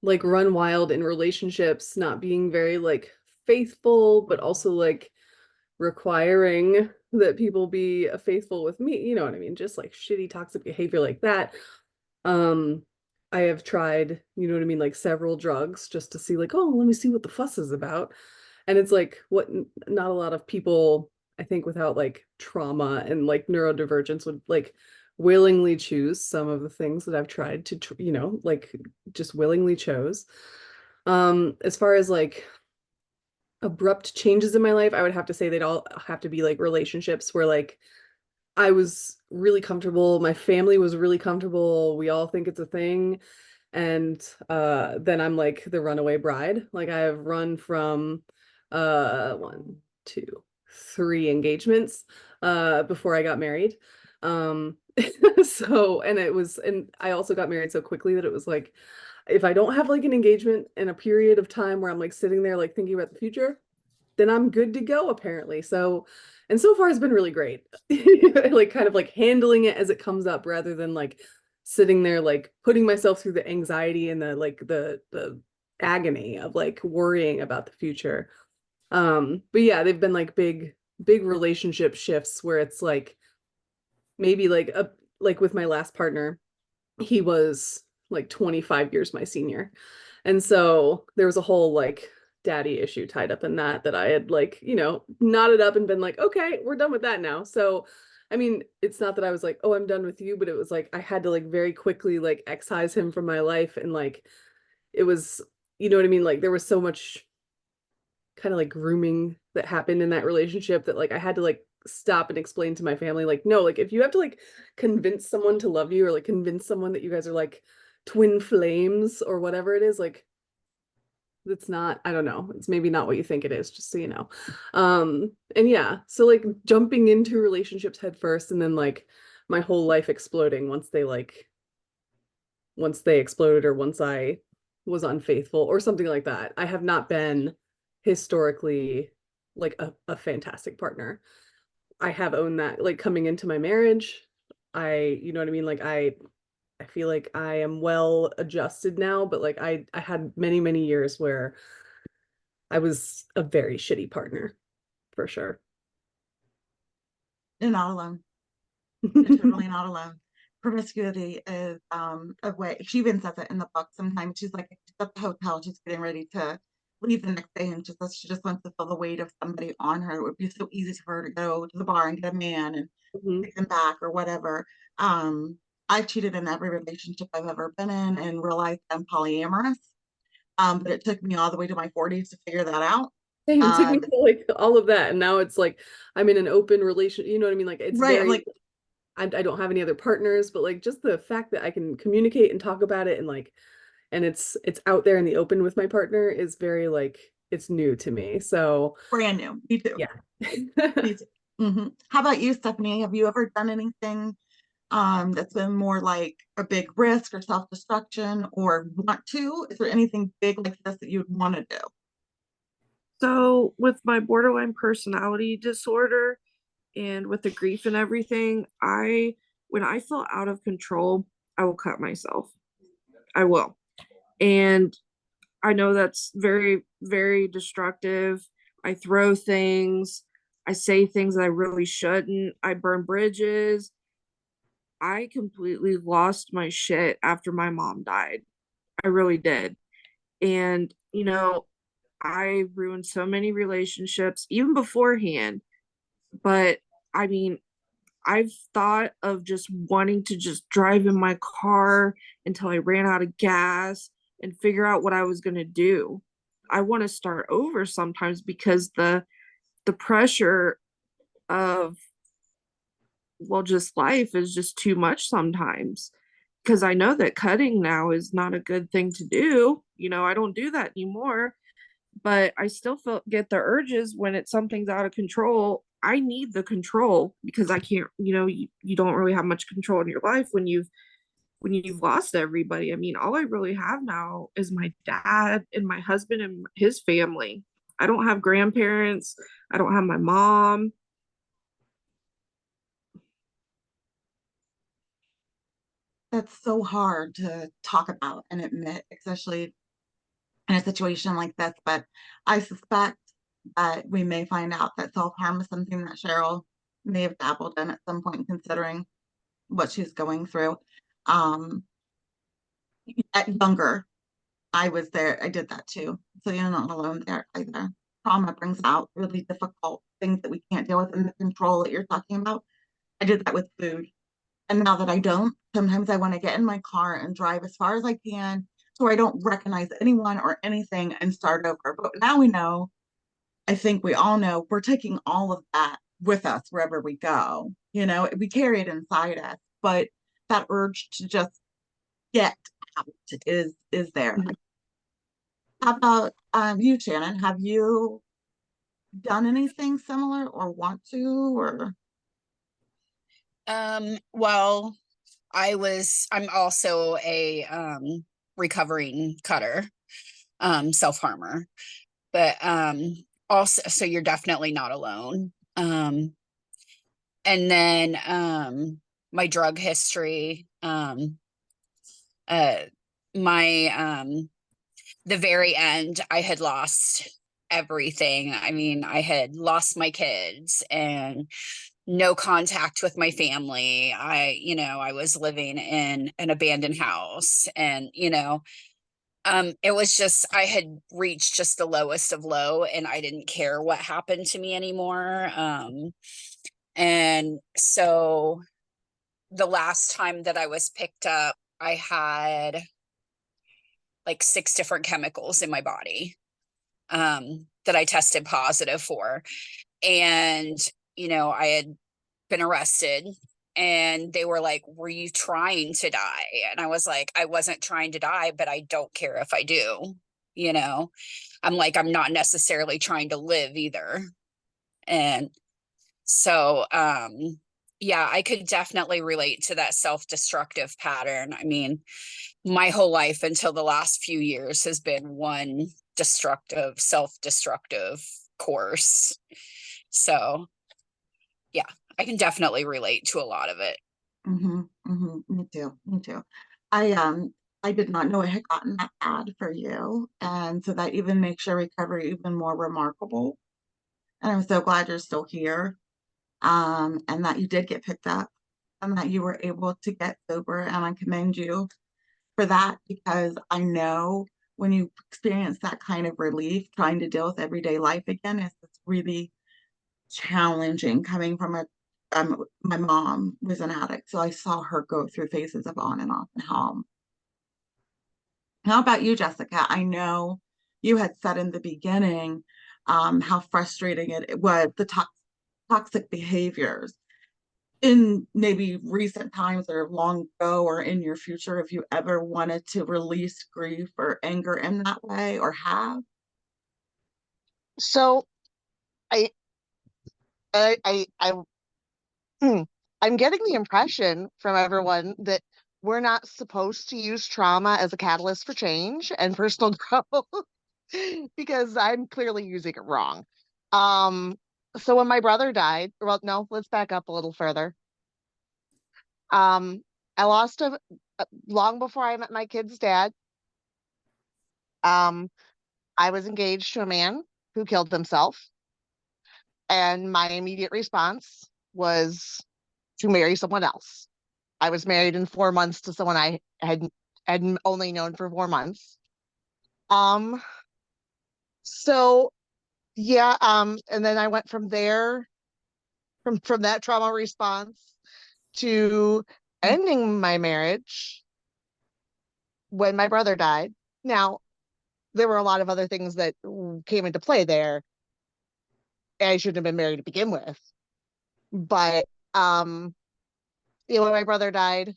like run wild in relationships, not being very like faithful, but also like requiring that people be faithful with me. You know what I mean? Just like shitty toxic behavior like that. Um, I have tried, you know what I mean, like several drugs just to see like, oh, let me see what the fuss is about. And it's like what not a lot of people, I think, without like trauma and like neurodivergence would like willingly choose some of the things that I've tried to, you know, like just willingly chose. As far as like abrupt changes in my life, I would have to say they'd all have to be like relationships where like I was really comfortable, my family was really comfortable, we all think it's a thing, and then I'm like the runaway bride. Like I have run from one, two, three engagements before I got married. Um so and I also got married so quickly that it was like if I don't have like an engagement in a period of time where I'm like sitting there like thinking about the future, then I'm good to go apparently. So, and so far it's been really great. Like kind of like handling it as it comes up rather than like sitting there like putting myself through the anxiety and the like the agony of like worrying about the future. But yeah, they've been like big relationship shifts where it's like maybe like with my last partner, he was like 25 years my senior. And so there was a whole like daddy issue tied up in that I had like, you know, knotted up and been like, okay, we're done with that now. So, I mean, it's not that I was like, oh, I'm done with you, but it was like I had to like very quickly like excise him from my life. And like it was, you know what I mean? Like there was so much kind of like grooming that happened in that relationship that like I had to like stop and explain to my family like no, like if you have to like convince someone to love you or like convince someone that you guys are like twin flames or whatever it is, like that's not, I don't know, it's maybe not what you think it is, just so you know. And yeah, so like jumping into relationships head first and then like my whole life exploding once they exploded or once I was unfaithful or something like that. I have not been historically like a fantastic partner. I have owned that like coming into my marriage. You know what I mean? Like I feel like I am well adjusted now, but like I had many years where I was a very shitty partner for sure. You're not alone. You're totally not alone. Promiscuity is a way. She even says it in the book. Sometimes she's like she's at the hotel, she's getting ready to leave the next day, and she just wants to feel the weight of somebody on her. It would be so easy for her to go to the bar and get a man and Mhm. take them back or whatever. I've cheated in every relationship I've ever been in and realized I'm polyamorous. But it took me all the way to my 40s to figure that out. Same, took me Um, to like all of that, and now it's like I'm in an open relation. You know what I mean? Like it's right. I'm very. like, I don't have any other partners, but like just the fact that I can communicate and talk about it and like, and it's out there in the open with my partner is very like it's new to me. So brand new. Me too. yeah. Me too. How about you, Stephanie? Have you ever done anything that's been more like a big risk or self-destruction or want to? Is there anything big like this that you'd want to do? So, with my borderline personality disorder and with the grief and everything, when I feel out of control, I will cut myself. I will. And I know that's very, very destructive. I throw things, I say things that I really shouldn't, I burn bridges. I completely lost my shit after my mom died. I really did. And, I ruined so many relationships even beforehand. But I mean, I've thought of just wanting to just drive in my car until I ran out of gas and figure out what I was going to do. I want to start over sometimes because the pressure of just life is just too much sometimes. Because I know that cutting now is not a good thing to do. You know, I don't do that anymore, but I still get the urges when it's something's out of control. I need the control because I can't, you know, you don't really have much control in your life when you've lost everybody. I mean, all I really have now is my dad and my husband and his family. I don't have grandparents. I don't have my mom. That's so hard to talk about and admit, especially in a situation like this. But I suspect that we may find out that self-harm is something that Cheryl may have dabbled in at some point, considering what she's going through. Um, at younger, I was there, I did that too. So you're not alone there either. Trauma brings out really difficult things that we can't deal with, and the control that you're talking about. I did that with food. And now that I don't, sometimes I want to get in my car and drive as far as I can so I don't recognize anyone or anything and start over. But now we know, I think we all know, we're taking all of that with us wherever we go. You know, we carry it inside us, but that urge to just get out is there. Mhm. How about you, Shannon? Have you done anything similar or want to or Well, I'm also a recovering cutter, self-harmer. But also, so you're definitely not alone. And then my drug history, uh my the very end, I had lost everything. I mean, I had lost my kids and no contact with my family. I was living in an abandoned house, and it was just, I had reached just the lowest of low, and I didn't care what happened to me anymore. And so the last time that I was picked up, I had like 6 different chemicals in my body that I tested positive for. And, I had been arrested, and they were like, "Were you trying to die?" And I was like, "I wasn't trying to die, but I don't care if I do." You know, I'm like, I'm not necessarily trying to live either. And so, yeah, I could definitely relate to that self-destructive pattern. I mean, my whole life until the last few years has been one destructive, self-destructive course. So, yeah, I can definitely relate to a lot of it. Me too. Me too. I did not know it had gotten that bad for you. And so that even makes your recovery even more remarkable. And I'm so glad you're still here. And that you did get picked up and that you were able to get sober. And I commend you for that, because I know when you experience that kind of relief, trying to deal with everyday life again, it's really challenging coming from a my mom was an addict, so I saw her go through phases of on and off and how about you, Jessica? I know you had said in the beginning how frustrating it was, the toxic behaviors in maybe recent times or long ago or in your future, if you ever wanted to release grief or anger in that way or have. So I I hmm, I'm getting the impression from everyone that we're not supposed to use trauma as a catalyst for change and personal growth because I'm clearly using it wrong. Um, so when my brother died, well, no, let's back up a little further. Um, I lost him long before I met my kid's dad. Um, I was engaged to a man who killed himself, and my immediate response was to marry someone else. I was married in 4 months to someone I had only known for 4 months. Um, so yeah, and then I went from there, from that trauma response to ending my marriage when my brother died. Now, there were a lot of other things that came into play there. I shouldn't have been married to begin with. But when my brother died,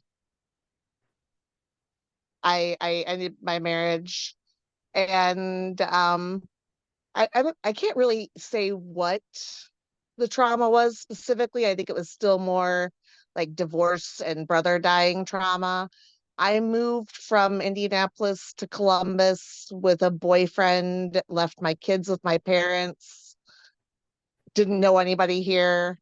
I ended my marriage. And I can't really say what the trauma was specifically. I think it was still more like divorce and brother dying trauma. I moved from Indianapolis to Columbus with a boyfriend, left my kids with my parents, didn't know anybody here.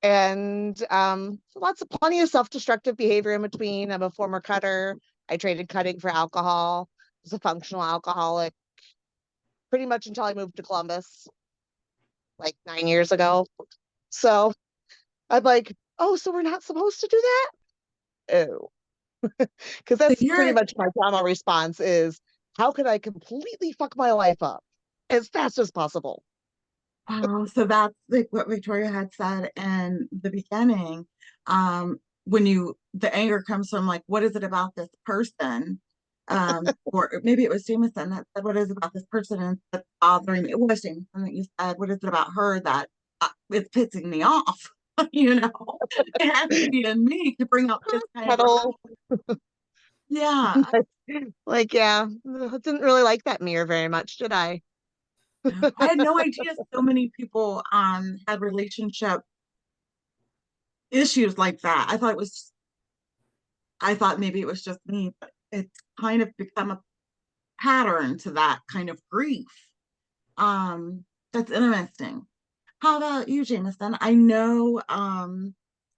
And plenty of self-destructive behavior in between. I'm a former cutter. I traded cutting for alcohol. I was a functional alcoholic pretty much until I moved to Columbus like 9 years ago. So I'm like, oh, so we're not supposed to do that? Oh, because So that's pretty you're much my trauma response is how could I completely fuck my life up as fast as possible? Oh, so that's like what Victoria had said in the beginning. When the anger comes from like, what is it about this person? Or maybe it was Jameson that said, what is it about this person that's bothering me? It was Jameson that you said, what is it about her that it's pissing me off? You know, it has to be in me to bring out this kind of Cuddle, yeah. like, yeah, I didn't really like that mirror very much, did I? I had no idea so many people had relationship issues like that. I thought maybe it was just me, but it's kind of become a pattern to that kind of grief. That's interesting. How about you, Jameson? I know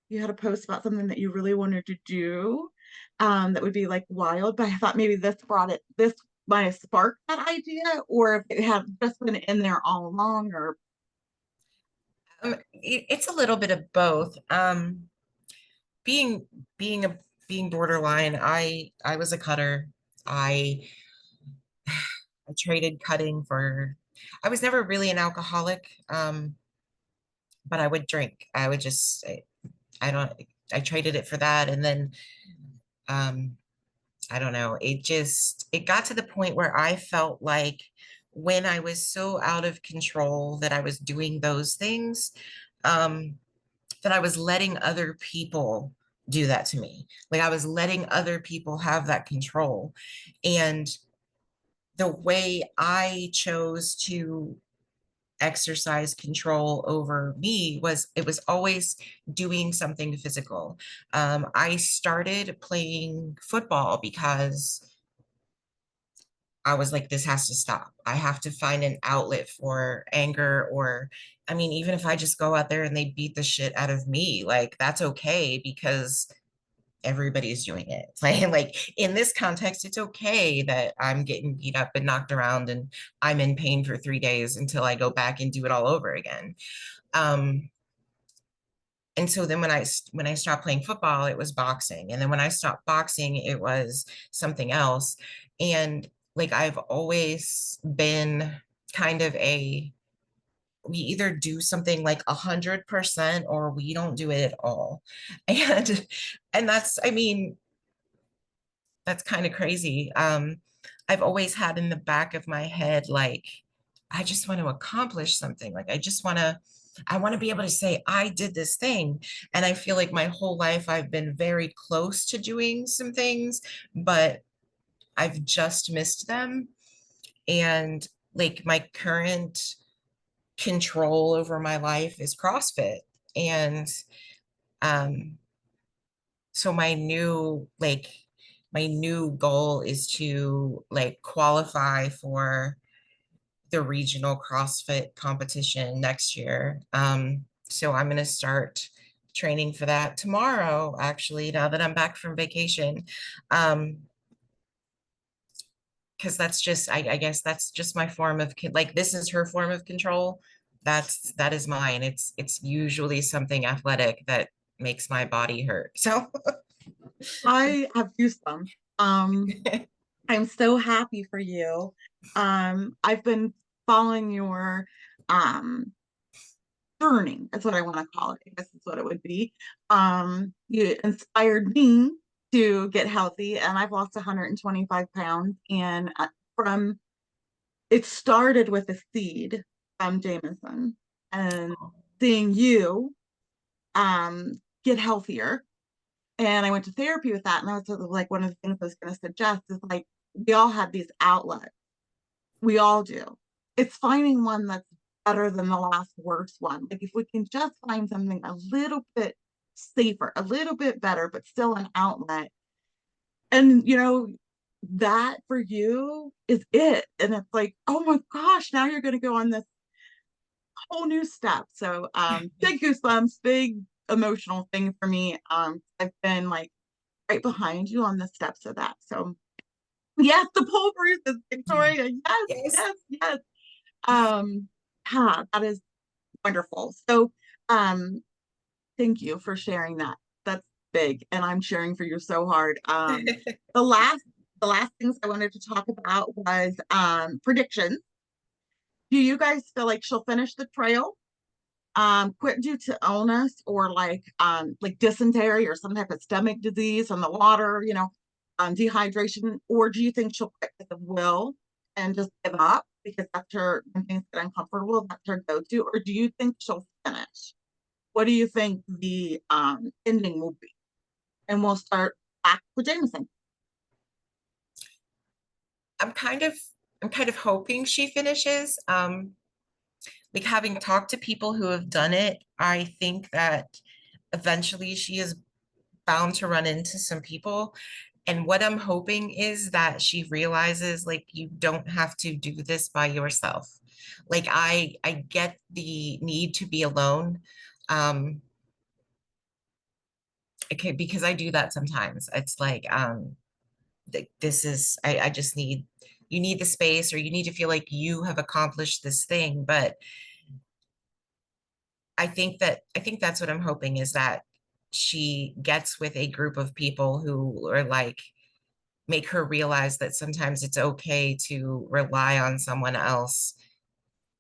you had a post about something that you really wanted to do, that would be like wild, but I thought maybe this might have sparked that idea, or if it had just been in there all along, or It's a little bit of both. Being being a being borderline, I was a cutter. I I traded cutting for. I was never really an alcoholic, but I would drink. I would just I don't. I traded it for that, and then um, I don't know. It got to the point where I felt like when I was so out of control that I was doing those things, um, that I was letting other people do that to me. Like I was letting other people have that control. And the way I chose to exercise control over me was it was always doing something physical. I started playing football because I was like, this has to stop. I have to find an outlet for anger, or, I mean, even if I just go out there and they beat the shit out of me, like that's okay because everybody's doing it. Like in this context, it's okay that I'm getting beat up and knocked around and I'm in pain for 3 days until I go back and do it all over again. Um, and so then when I stopped playing football, it was boxing, and then when I stopped boxing, it was something else. And like I've always been kind of we either do something like 100% or we don't do it at all. And that's, I mean, that's kind of crazy. I've always had in the back of my head, like, I just want to accomplish something. Like, I want to be able to say, I did this thing. And I feel like my whole life I've been very close to doing some things, but I've just missed them. And like my current control over my life is CrossFit. And um, so my new goal is to like qualify for the regional CrossFit competition next year. So I'm going to start training for that tomorrow, actually, now that I'm back from vacation. Because that's just, I guess that's just my form of, like, this is her form of control. That is mine. It's usually something athletic that makes my body hurt. So I have goosebumps. I'm so happy for you. I've been following your um journey. That's what I want to call it. I guess that's what it would be. You inspired me to get healthy, and I've lost 125 pounds. And from it started with a seed from Jameson, and seeing you get healthier. And I went to therapy with that, and that was sort of like one of the things I was going to suggest is like we all have these outlets. We all do. It's finding one that's better than the last worst one. Like if we can just find something a little bit safer, a little bit better, but still an outlet. And that for you is it. And it's like, oh my gosh, now you're gonna go on this whole new step. So big goosebumps, big emotional thing for me. I've been like right behind you on the steps of that. So yes, the poll Bruce Victoria. Yes, Yes. yes, yes. That is wonderful. So thank you for sharing that. That's big. And I'm cheering for you so hard. The last things I wanted to talk about was predictions. Do you guys feel like she'll finish the trail? Quit due to illness or like dysentery or some type of stomach disease on the water, dehydration, or do you think she'll quit with the will and just give up because that's her when things get uncomfortable, that's her go-to, or do you think she'll finish? What do you think the ending will be? And we'll start back with Jameson. I'm kind of hoping she finishes. Like having talked to people who have done it, I think that eventually she is bound to run into some people. And what I'm hoping is that she realizes like you don't have to do this by yourself. Like I get the need to be alone. Okay, because I do that sometimes. It's like this is I just need you need the space or you need to feel like you have accomplished this thing. But I think that's what I'm hoping is that she gets with a group of people who are like make her realize that sometimes it's okay to rely on someone else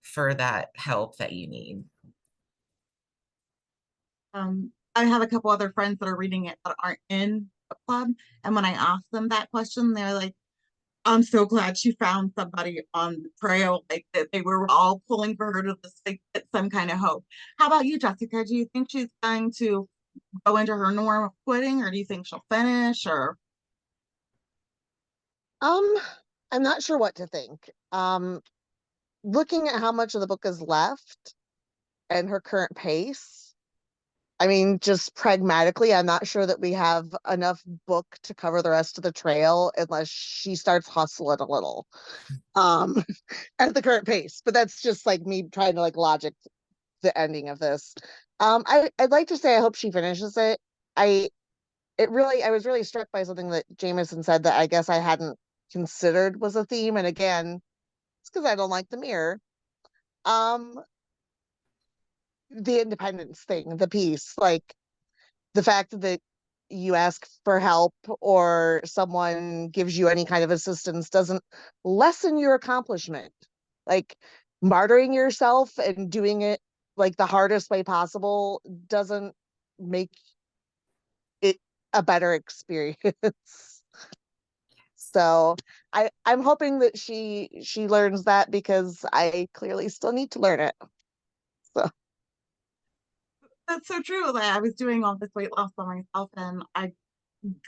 for that help that you need. I have a couple other friends that are reading it that aren't in a club, and when I asked them that question, they're like, I'm so glad she found somebody on the trail, like that they were all pulling for her to just like, get some kind of hope. How about you, Jessica? Do you think she's going to go into her norm of quitting, or do you think she'll finish? Or Um, I'm not sure what to think. Looking at how much of the book is left and her current pace, I mean, just pragmatically, I'm not sure that we have enough book to cover the rest of the trail unless she starts hustling a little. Um, at the current pace. But that's just like me trying to like logic the ending of this. I'd like to say I hope she finishes it. I I was really struck by something that Jameson said that I guess I hadn't considered was a theme. And again, it's because I don't like the mirror. Um, the independence thing, the piece, like the fact that you ask for help or someone gives you any kind of assistance doesn't lessen your accomplishment. Like martyring yourself and doing it like the hardest way possible doesn't make it a better experience. So I'm hoping that she learns that because I clearly still need to learn it. So that's so true. Like I was doing all this weight loss by myself, and I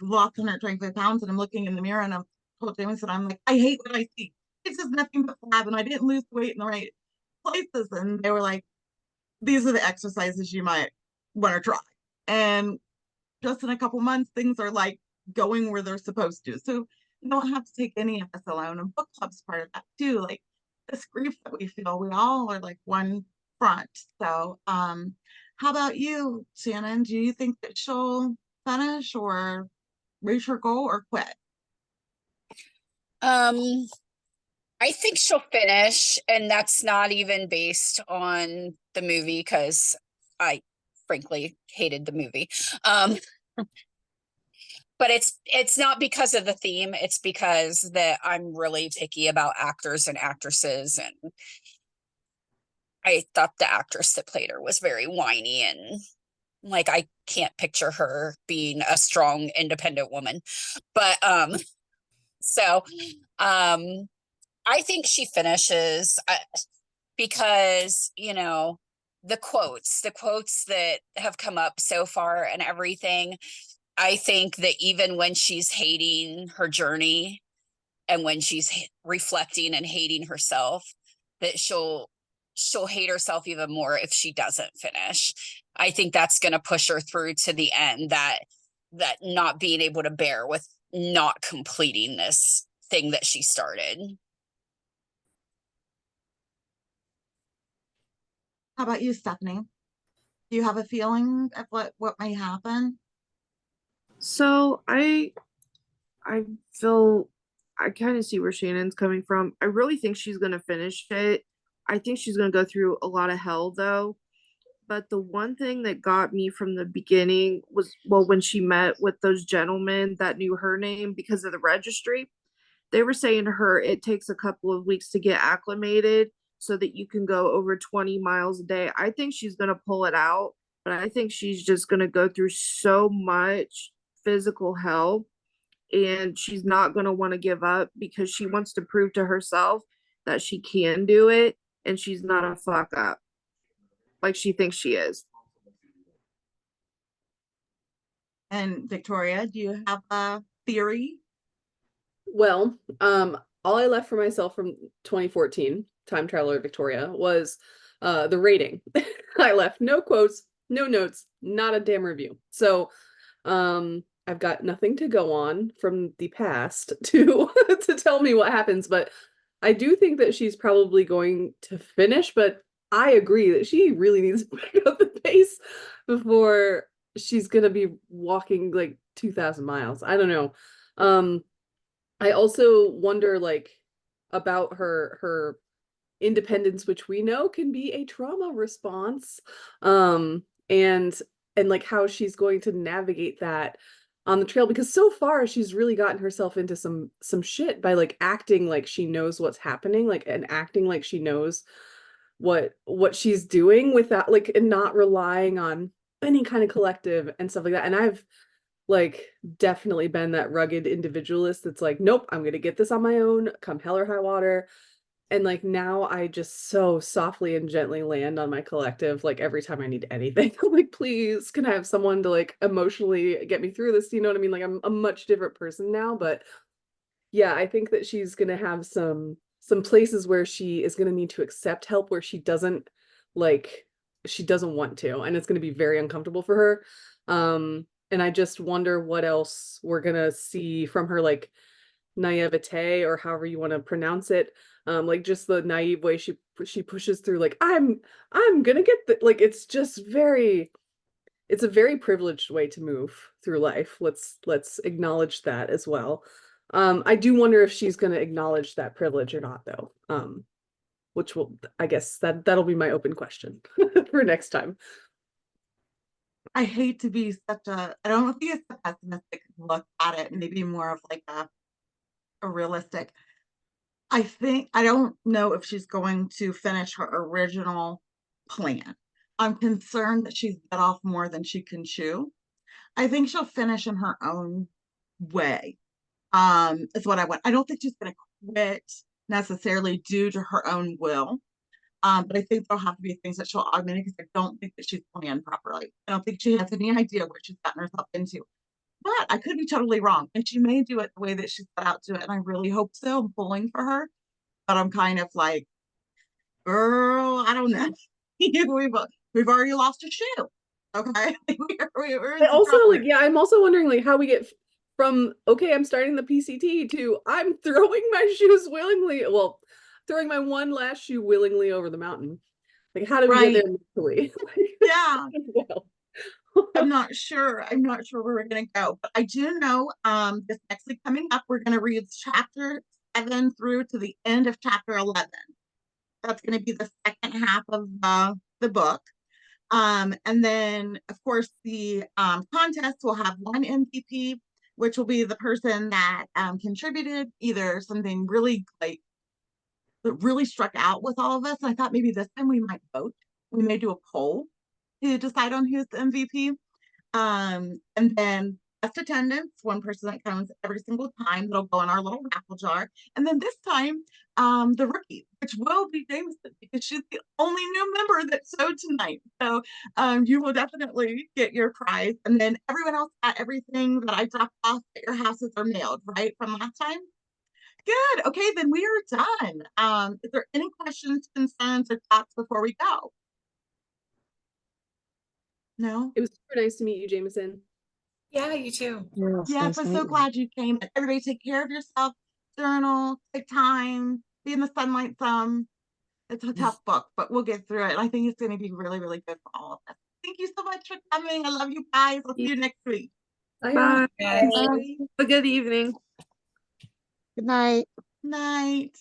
lost 125 pounds, and I'm looking in the mirror, and I'm told Jameson, I'm like, I hate what I see. It's just nothing but flab, and I didn't lose weight in the right places. And they were like, these are the exercises you might want to try. And just in a couple months, things are like going where they're supposed to. So you don't have to take any of this alone. And book club's part of that too. Like this grief that we feel, we all are like one front. So how about you, Shannon? Do you think that she'll finish or reach her goal or quit? Um, I think she'll finish, and that's not even based on the movie because I frankly hated the movie. Um, but it's not because of the theme, it's because that I'm really picky about actors and actresses, and I thought the actress that played her was very whiny, and like I can't picture her being a strong independent woman. But so um I think she finishes because, the quotes that have come up so far and everything. I think that even when she's hating her journey and when she's reflecting and hating herself, that she'll hate herself even more if she doesn't finish. I think that's going to push her through to the end, that not being able to bear with not completing this thing that she started. How about you, Stephanie? Do you have a feeling of what may happen? So I feel I kind of see where Shannon's coming from. I really think she's gonna finish it. I think she's gonna go through a lot of hell though. But the one thing that got me from the beginning was, well, when she met with those gentlemen that knew her name because of the registry, they were saying to her it takes a couple of weeks to get acclimated so that you can go over 20 miles a day. I think she's going to pull it out, but I think she's just going to go through so much physical hell, and she's not going to want to give up because she wants to prove to herself that she can do it and she's not a fuck up like she thinks she is. And Victoria, do you have a theory? Well, all I left for myself from 2014, Time Traveler Victoria, was the rating. I left no quotes, no notes, not a damn review. So I've got nothing to go on from the past to to tell me what happens, but I do think that she's probably going to finish, but I agree that she really needs to pick up the pace before she's gonna be walking like 2,000 miles. I don't know. I also wonder like about her independence, which we know can be a trauma response. And like how she's going to navigate that on the trail, because so far she's really gotten herself into some shit by like acting like she knows what's happening, like, and acting like she knows what she's doing without like, and not relying on any kind of collective and stuff like that. And I've like definitely been that rugged individualist that's like, nope, I'm gonna get this on my own, come hell or high water. And like now I just so softly and gently land on my collective like every time I need anything. I'm like, please, can I have someone to like emotionally get me through this? You know what I mean? Like I'm a much different person now, but yeah, I think that she's gonna have some places where she is gonna need to accept help where like she doesn't want to, and it's gonna be very uncomfortable for her. And I just wonder what else we're gonna see from her, like naivete or however you want to pronounce it. Like just the naive way she pushes through, like I'm gonna get the, like it's a very privileged way to move through life. Let's acknowledge that as well. I do wonder if she's gonna acknowledge that privilege or not though. Which will, I guess that'll be my open question for next time. I hate to be such a, I don't think it's a pessimistic look at it, maybe more of like a realistic. I don't know if she's going to finish her original plan. I'm concerned that she's bit off more than she can chew. I think she'll finish in her own way. Is what I want. I don't think she's gonna quit necessarily due to her own will. But I think there'll have to be things that she'll augment because I don't think that she's planned properly. I don't think she has any idea what she's gotten herself into. But I could be totally wrong. And she may do it the way that she set out to it. And I really hope so. I'm pulling for her. But I'm kind of like, girl, I don't know. we've already lost a shoe. Okay. we're in I some also trouble like, here. yeah, I'm also wondering like how we get from okay, I'm starting the PCT to I'm throwing my shoes willingly. Well, throwing my one last shoe willingly over the mountain. Like, how do we get there Right. mentally? Yeah. Well, I'm not sure. I'm not sure where we're gonna go. But I do know this next week coming up, we're gonna read chapter 7 through to the end of chapter 11. That's going to be the second half of the book. And then, of course, the contest will have one MVP, which will be the person that contributed either something really like that really struck out with all of us. And I thought maybe this time we might vote. We may do a poll to decide on who's the MVP. And then best attendance, one person that comes every single time that'll go in our little raffle jar. And then this time, the rookie, which will be Jameson because she's the only new member that showed tonight. So you will definitely get your prize. And then everyone else got everything that I dropped off at your houses are mailed, right? From last time. Good. Okay, then we are done. Is there any questions, concerns, or thoughts before we go? No? It was super nice to meet you, Jameson. Yeah, you too. Yes, I'm so glad you came. Everybody take care of yourself, journal, take time, be in the sunlight some. It's a tough book, but we'll get through it. I think it's going to be really, really good for all of us. Thank you so much for coming. I love you guys. I'll see you next week. Bye. Guys. Have a good evening. Good night. Night.